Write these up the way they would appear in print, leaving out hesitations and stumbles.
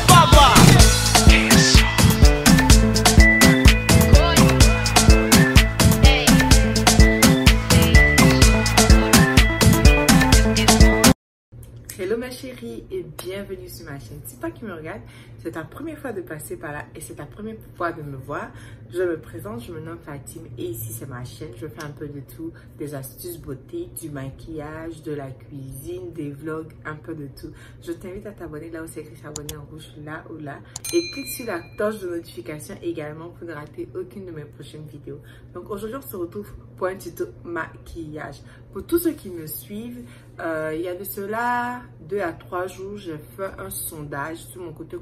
Baba. Hello ma chérie et bienvenue sur ma chaîne. Si toi qui me regardes, c'est ta première fois de passer par là et c'est ta première fois de me voir. Je me présente, je me nomme Fatime et ici c'est ma chaîne. Je fais un peu de tout, des astuces beauté, du maquillage, de la cuisine, des vlogs, un peu de tout. Je t'invite à t'abonner là où c'est écrit s'abonner en rouge, là ou là. Et clique sur la cloche de notification également pour ne rater aucune de mes prochaines vidéos. Donc aujourd'hui on se retrouve pour un tuto maquillage. Pour tous ceux qui me suivent, il y a de cela 2 à 3 jours, j'ai fait un sondage sur mon côté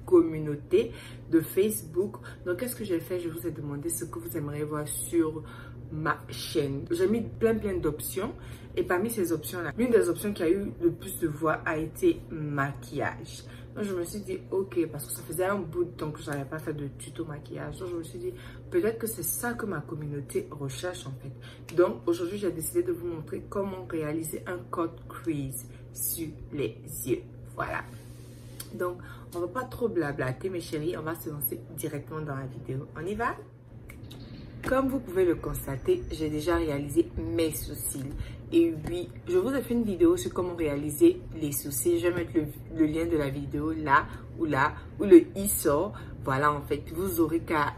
communauté de Facebook. Donc, qu'est-ce que j'ai fait? Je vous ai demandé ce que vous aimeriez voir sur ma chaîne. J'ai mis plein d'options et parmi ces options-là, l'une des options qui a eu le plus de voix a été maquillage. Donc, je me suis dit, ok, parce que ça faisait un bout de temps que je n'avais pas fait de tuto maquillage. Donc, je me suis dit, peut-être que c'est ça que ma communauté recherche en fait. Donc, aujourd'hui, j'ai décidé de vous montrer comment réaliser un cut crease sur les yeux. Voilà. Donc, on va pas trop blablater mes chéris, on va se lancer directement dans la vidéo. On y va? Comme vous pouvez le constater, j'ai déjà réalisé mes sourcils. Et oui, je vous ai fait une vidéo sur comment réaliser les sourcils. Je vais mettre le lien de la vidéo là, où le i sort. Voilà, en fait, vous aurez qu'à,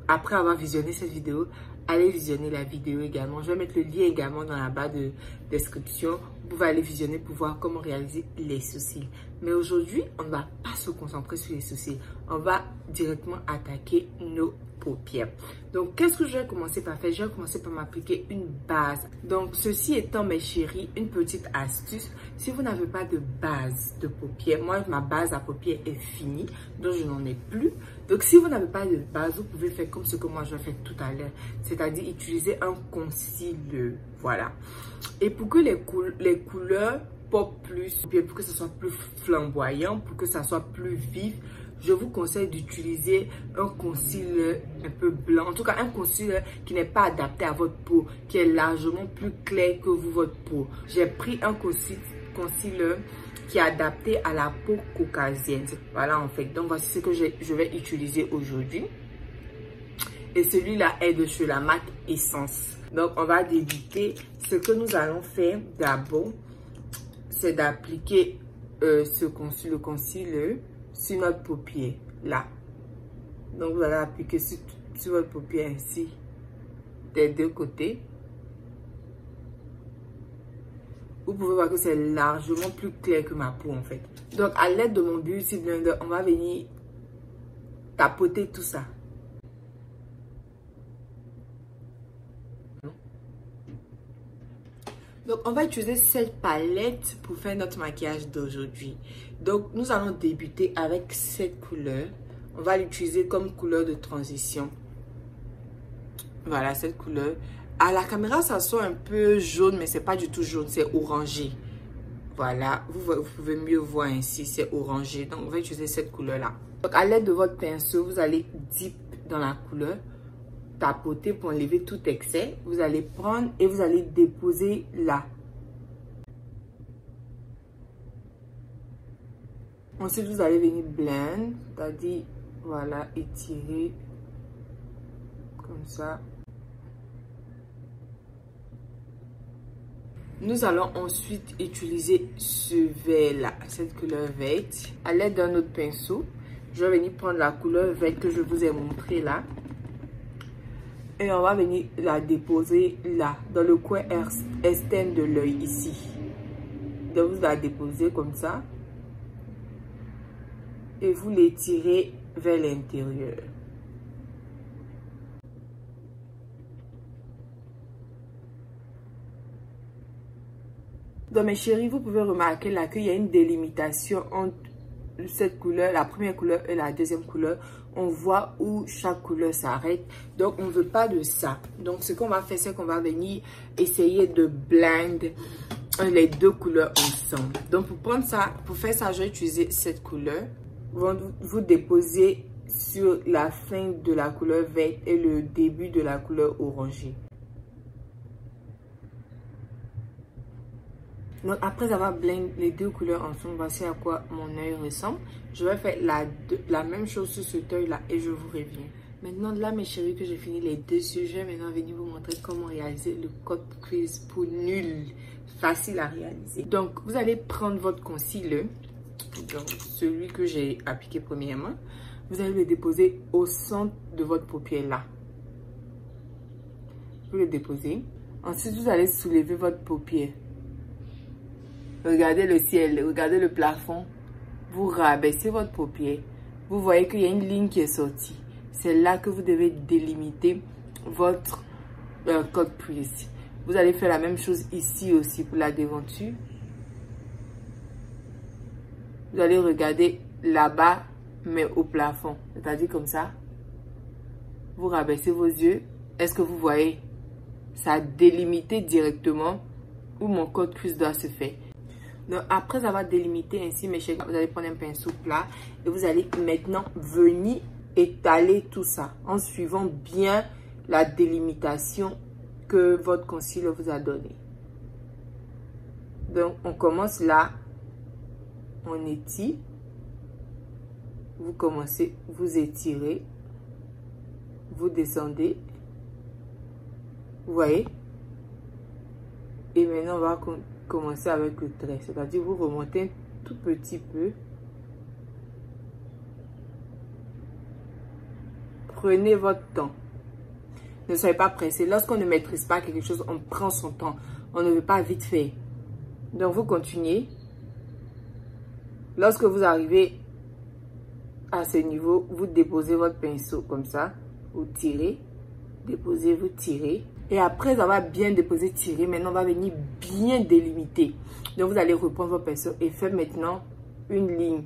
après avoir visionné cette vidéo, allez visionner la vidéo également. Je vais mettre le lien également dans la barre de description. Vous pouvez aller visionner pour voir comment réaliser les sourcils. Mais aujourd'hui, on ne va pas se concentrer sur les sourcils. On va directement attaquer nos paupières. Donc, qu'est-ce que je vais commencer par faire? Je vais commencer par m'appliquer une base. Donc, ceci étant, mes chéris, une petite astuce. Si vous n'avez pas de base de paupières, moi, ma base à paupières est finie, donc je n'en ai plus. Donc, si vous n'avez pas de base, vous pouvez faire comme ce que moi, je vais faire tout à l'heure. C'est-à-dire utiliser un concealer. Voilà. Et pour que les couleurs pop plus, pour que ce soit plus flamboyant, pour que ça soit plus vif, je vous conseille d'utiliser un concealer un peu blanc. En tout cas, un concealer qui n'est pas adapté à votre peau, qui est largement plus clair que vous, votre peau. J'ai pris un concealer qui est adapté à la peau caucasienne. Voilà, en fait. Donc, voici ce que je vais utiliser aujourd'hui. Et celui-là est de chez la marque Essence. Donc, on va débuter. Ce que nous allons faire d'abord, c'est d'appliquer le concealer sur notre paupière, là. Donc, vous allez appliquer sur votre paupière ainsi, des deux côtés. Vous pouvez voir que c'est largement plus clair que ma peau, en fait. Donc, à l'aide de mon Beauty Blender, on va venir tapoter tout ça. Donc, on va utiliser cette palette pour faire notre maquillage d'aujourd'hui. Donc, nous allons débuter avec cette couleur. On va l'utiliser comme couleur de transition. Voilà, cette couleur. À la caméra, ça sort un peu jaune, mais c'est pas du tout jaune, c'est orangé. Voilà, vous pouvez mieux voir ainsi, c'est orangé. Donc, on va utiliser cette couleur-là. Donc, à l'aide de votre pinceau, vous allez dip dans la couleur. Tapoter pour enlever tout excès. Vous allez prendre et vous allez déposer là. Ensuite, vous allez venir blend, c'est-à-dire, voilà, étirer comme ça. Nous allons ensuite utiliser ce vert-là, cette couleur verte. À l'aide d'un autre pinceau, je vais venir prendre la couleur verte que je vous ai montré là. Et on va venir la déposer là, dans le coin externe de l'œil ici. Donc vous la déposez comme ça. Et vous l'étirez vers l'intérieur. Donc mes chéris, vous pouvez remarquer là qu'il y a une délimitation entre cette couleur, la première couleur et la deuxième couleur. On voit où chaque couleur s'arrête. Donc, on ne veut pas de ça. Donc, ce qu'on va faire, c'est qu'on va venir essayer de blend les deux couleurs ensemble. Donc, pour prendre ça, pour faire ça, je vais utiliser cette couleur. Vous déposez sur la fin de la couleur verte et le début de la couleur orangée. Donc après avoir blend les deux couleurs ensemble, voici à quoi mon œil ressemble. Je vais faire la même chose sur cet œil là et je vous reviens. Maintenant là mes chéris que j'ai fini les deux yeux, je vais maintenant venir vous montrer comment réaliser le code quiz pour nul. Facile à réaliser. Donc vous allez prendre votre concealer, donc celui que j'ai appliqué premièrement. Vous allez le déposer au centre de votre paupière là. Vous le déposez. Ensuite vous allez soulever votre paupière. Regardez le ciel, regardez le plafond. Vous rabaissez votre paupière. Vous voyez qu'il y a une ligne qui est sortie. C'est là que vous devez délimiter votre code quiz. Vous allez faire la même chose ici aussi pour la devanture. Vous allez regarder là-bas, mais au plafond. C'est-à-dire comme ça. Vous rabaissez vos yeux. Est-ce que vous voyez? Ça a délimité directement où mon code quiz doit se faire. Donc, après avoir délimité ainsi, mes chéris, vous allez prendre un pinceau plat et vous allez maintenant venir étaler tout ça en suivant bien la délimitation que votre concealer vous a donné. Donc, on commence là, on étire, vous commencez, vous étirez, vous descendez, vous voyez, et maintenant on va commencer avec le trait, c'est-à-dire vous remontez un tout petit peu. Prenez votre temps. Ne soyez pas pressé. Lorsqu'on ne maîtrise pas quelque chose, on prend son temps. On ne veut pas vite faire. Donc, vous continuez. Lorsque vous arrivez à ce niveau, vous déposez votre pinceau comme ça. Vous tirez. Déposez, vous tirez. Et après avoir bien déposé, tiré, maintenant, on va venir bien délimiter. Donc, vous allez reprendre votre pinceau et faire maintenant une ligne.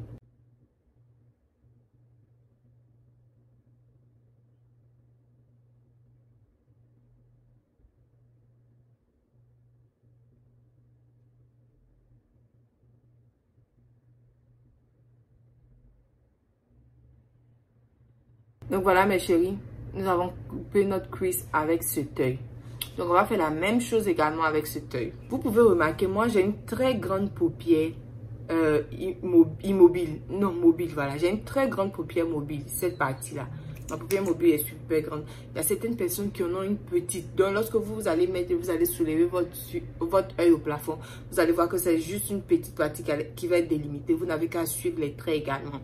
Donc voilà mes chéris, nous avons coupé notre crease avec cet œil. Donc on va faire la même chose également avec cet œil. Vous pouvez remarquer, moi j'ai une très grande paupière immobile. Non, mobile, voilà. J'ai une très grande paupière mobile, cette partie-là. Ma paupière mobile est super grande. Il y a certaines personnes qui en ont une petite. Donc lorsque vous allez mettre, vous allez soulever votre œil au plafond, vous allez voir que c'est juste une petite partie qui va être délimitée. Vous n'avez qu'à suivre les traits également.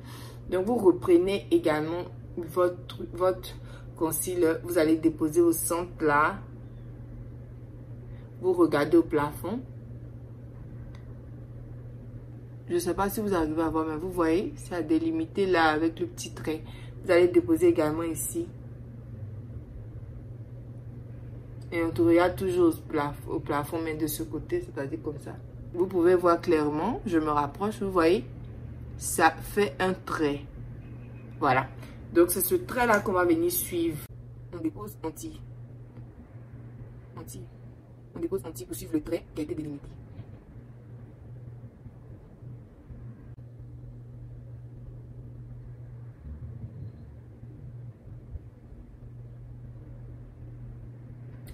Donc vous reprenez également votre concealer, vous allez déposer au centre là, vous regardez au plafond. Je ne sais pas si vous arrivez à voir, mais vous voyez, c'est délimité là avec le petit trait. Vous allez déposer également ici. Et on regarde toujours au plafond, mais de ce côté, c'est-à-dire comme ça. Vous pouvez voir clairement, je me rapproche, vous voyez, ça fait un trait. Voilà. Donc, c'est ce trait-là qu'on va venir suivre. On dépose anti. On dépose anti pour suivre le trait qui a été délimité.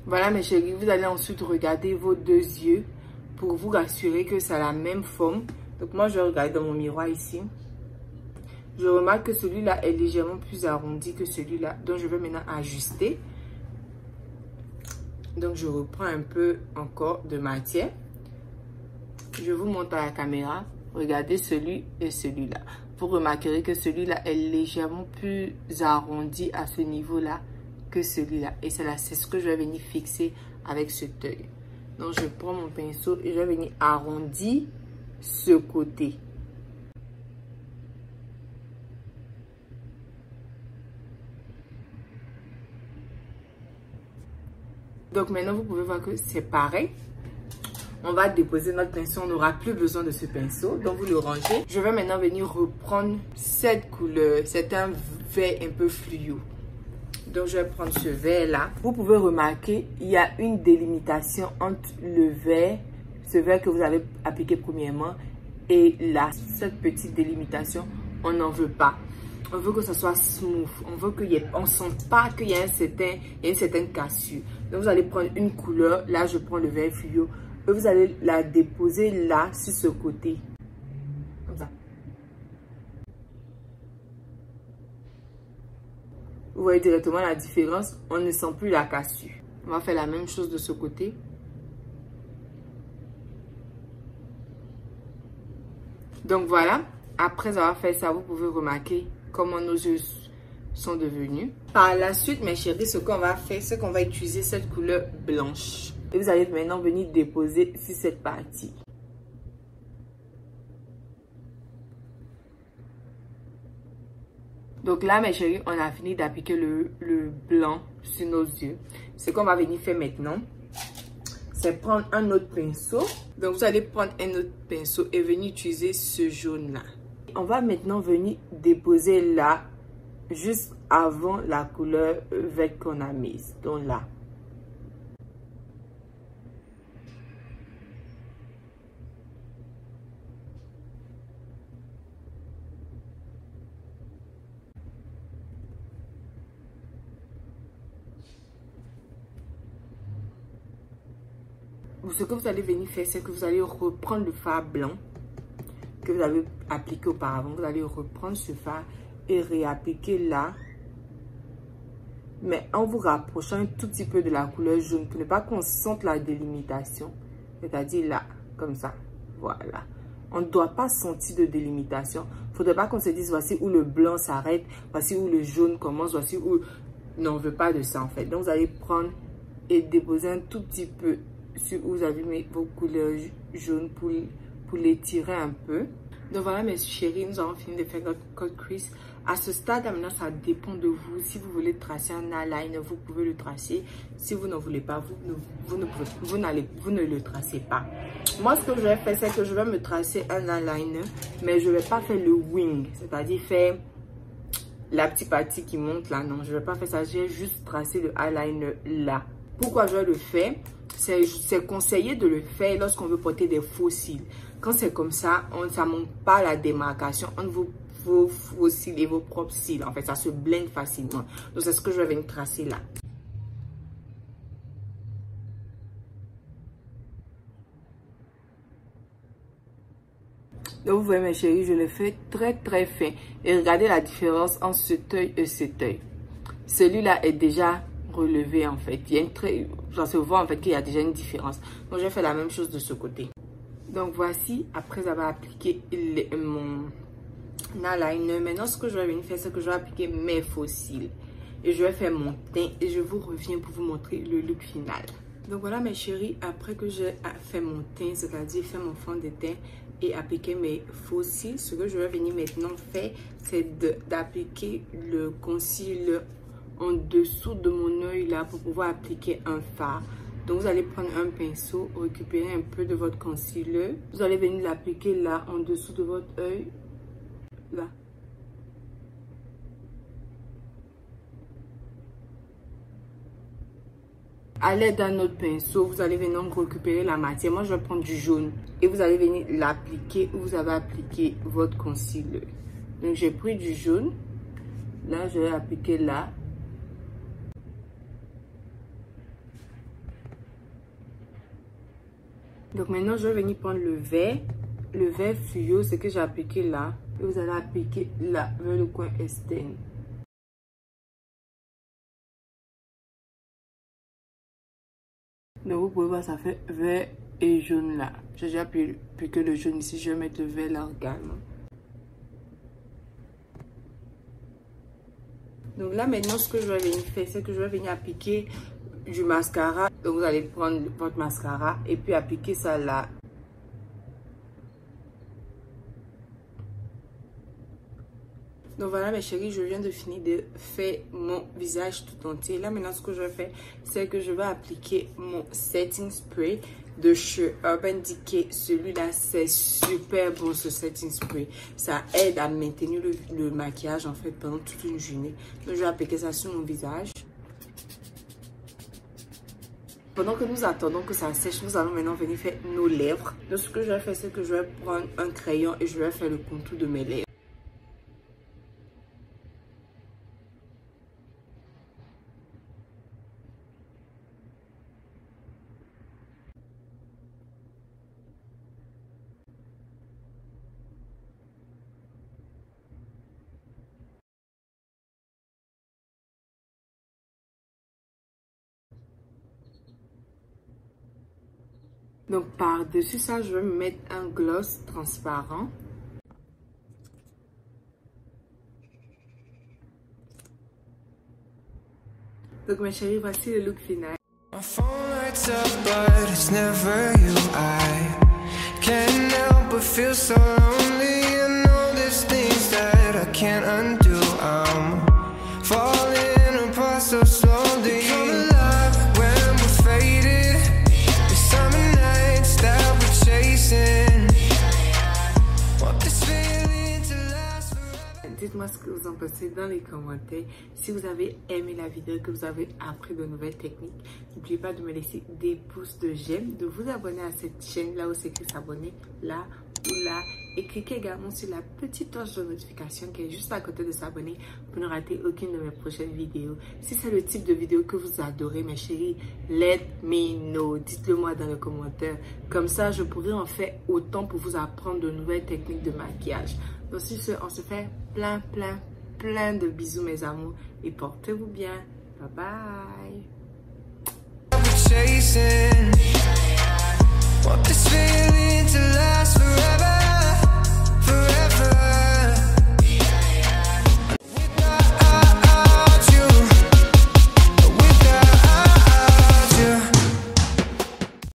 Voilà mes chéris, vous allez ensuite regarder vos deux yeux pour vous rassurer que ça a la même forme. Donc, moi, je regarde dans mon miroir ici. Je remarque que celui-là est légèrement plus arrondi que celui-là. Donc, je vais maintenant ajuster. Donc, je reprends un peu encore de matière. Je vous montre à la caméra. Regardez celui et celui-là. Vous remarquerez que celui-là est légèrement plus arrondi à ce niveau-là que celui-là. Et c'est ce que je vais venir fixer avec cet œil. Donc, je prends mon pinceau et je vais venir arrondir ce côté. Donc maintenant, vous pouvez voir que c'est pareil. On va déposer notre pinceau. On n'aura plus besoin de ce pinceau. Donc, vous le rangez. Je vais maintenant venir reprendre cette couleur. C'est un vert un peu fluo. Donc, je vais prendre ce vert-là. Vous pouvez remarquer, il y a une délimitation entre le vert, ce vert que vous avez appliqué premièrement, et là, cette petite délimitation, on n'en veut pas. On veut que ça soit smooth. On veut qu'on ne sente pas qu'il y a une certaine cassure. Donc, vous allez prendre une couleur. Là, je prends le vert fluo. Et vous allez la déposer là, sur ce côté. Comme ça. Vous voyez directement la différence. On ne sent plus la cassure. On va faire la même chose de ce côté. Donc voilà. Après avoir fait ça, vous pouvez remarquer comment nos yeux sont devenus. Par la suite, mes chéris, ce qu'on va faire, c'est qu'on va utiliser cette couleur blanche. Et vous allez maintenant venir déposer sur cette partie. Donc là, mes chéris, on a fini d'appliquer le blanc sur nos yeux. Ce qu'on va venir faire maintenant, c'est prendre un autre pinceau. Donc vous allez prendre un autre pinceau et venir utiliser ce jaune-là. On va maintenant venir déposer là, juste avant la couleur verte qu'on a mise. Donc là. Ce que vous allez venir faire, c'est que vous allez reprendre le fard blanc que vous avez appliqué auparavant. Vous allez reprendre ce fard et réappliquer là. Mais en vous rapprochant un tout petit peu de la couleur jaune pour ne pas qu'on sente la délimitation. C'est-à-dire là, comme ça. Voilà. On ne doit pas sentir de délimitation. Il ne faudrait pas qu'on se dise voici où le blanc s'arrête, voici où le jaune commence, voici où... Non, on ne veut pas de ça en fait. Donc vous allez prendre et déposer un tout petit peu sur où vous avez mis vos couleurs jaunes pour les tirer un peu. Donc voilà mes chéris, nous avons fini de faire notre cut crease. À ce stade, maintenant, ça dépend de vous. Si vous voulez tracer un eyeliner, vous pouvez le tracer. Si vous ne voulez pas, vous ne le tracez pas. Moi, ce que je vais faire, c'est que je vais me tracer un eyeliner, mais je ne vais pas faire le wing, c'est-à-dire faire la petite partie qui monte là. Non, je ne vais pas faire ça. Je vais juste tracer le eyeliner là. Pourquoi je vais le faire? C'est conseillé de le faire lorsqu'on veut porter des faux cils. Quand c'est comme ça, ça ne monte pas la démarcation entre vos faux cils et vos propres cils. En fait, ça se blende facilement. Donc, c'est ce que je vais venir tracer là. Donc, vous voyez mes chéris, je le fais très très fin. Et regardez la différence entre cet œil et cet œil. Celui-là est déjà relevé en fait. Il y a ça se voit en fait qu'il y a déjà une différence. Donc, je vais faire la même chose de ce côté. Donc, voici, après avoir appliqué mon eyeliner, maintenant ce que je vais venir faire, c'est que je vais appliquer mes faux cils. Et je vais faire mon teint et je vous reviens pour vous montrer le look final. Donc voilà mes chéris, après que j'ai fait mon teint, c'est-à-dire fait mon fond de teint et appliquer mes faux cils, ce que je vais venir maintenant faire, c'est d'appliquer le concealer en dessous de mon œil là pour pouvoir appliquer un fard. Donc vous allez prendre un pinceau, récupérer un peu de votre concealer. Vous allez venir l'appliquer là en dessous de votre œil. Là. À l'aide d'un autre pinceau, vous allez venir récupérer la matière. Moi, je vais prendre du jaune. Et vous allez venir l'appliquer où vous avez appliqué votre concealer. Donc, j'ai pris du jaune. Là, je vais appliquer là. Donc, maintenant, je vais venir prendre le vert. Le vert fluo, c'est que j'ai appliqué là. Et vous allez appliquer là, vers le coin externe. Donc vous pouvez voir, ça fait vert et jaune là. J'ai déjà appliqué le jaune ici, je vais mettre le vert là également. Donc là maintenant ce que je vais venir faire, c'est que je vais venir appliquer du mascara. Donc vous allez prendre votre mascara et puis appliquer ça là. Donc voilà mes chéris, je viens de finir de faire mon visage tout entier. Là maintenant ce que je vais faire, c'est que je vais appliquer mon setting spray de chez Urban Decay. Celui-là c'est super bon, ce setting spray. Ça aide à maintenir le maquillage en fait pendant toute une journée. Donc je vais appliquer ça sur mon visage. Pendant que nous attendons que ça sèche, nous allons maintenant venir faire nos lèvres. Donc ce que je vais faire, c'est que je vais prendre un crayon et je vais faire le contour de mes lèvres. Donc par-dessus ça, je vais me mettre un gloss transparent. Donc mes chéris, voici le look final. My phone lights up, but it's never you. I can't help but feel so lonely, and all these things that I can't undo. I'm falling apart so slowly. We come alive when we're faded. The summer nights that we're chasing. Want this feeling to last forever. Dites-moi ce que vous en pensez dans les commentaires. Si vous avez aimé la vidéo, que vous avez appris de nouvelles techniques, n'oubliez pas de me laisser des pouces de j'aime, de vous abonner à cette chaîne, là où c'est écrit s'abonner, là ou là. Et cliquez également sur la petite cloche de notification qui est juste à côté de s'abonner pour ne rater aucune de mes prochaines vidéos. Si c'est le type de vidéo que vous adorez, mes chéris, let me know. Dites-le moi dans les commentaires. Comme ça, je pourrai en faire autant pour vous apprendre de nouvelles techniques de maquillage. Donc sur ce, on se fait plein de bisous, mes amours. Et portez-vous bien. Bye bye.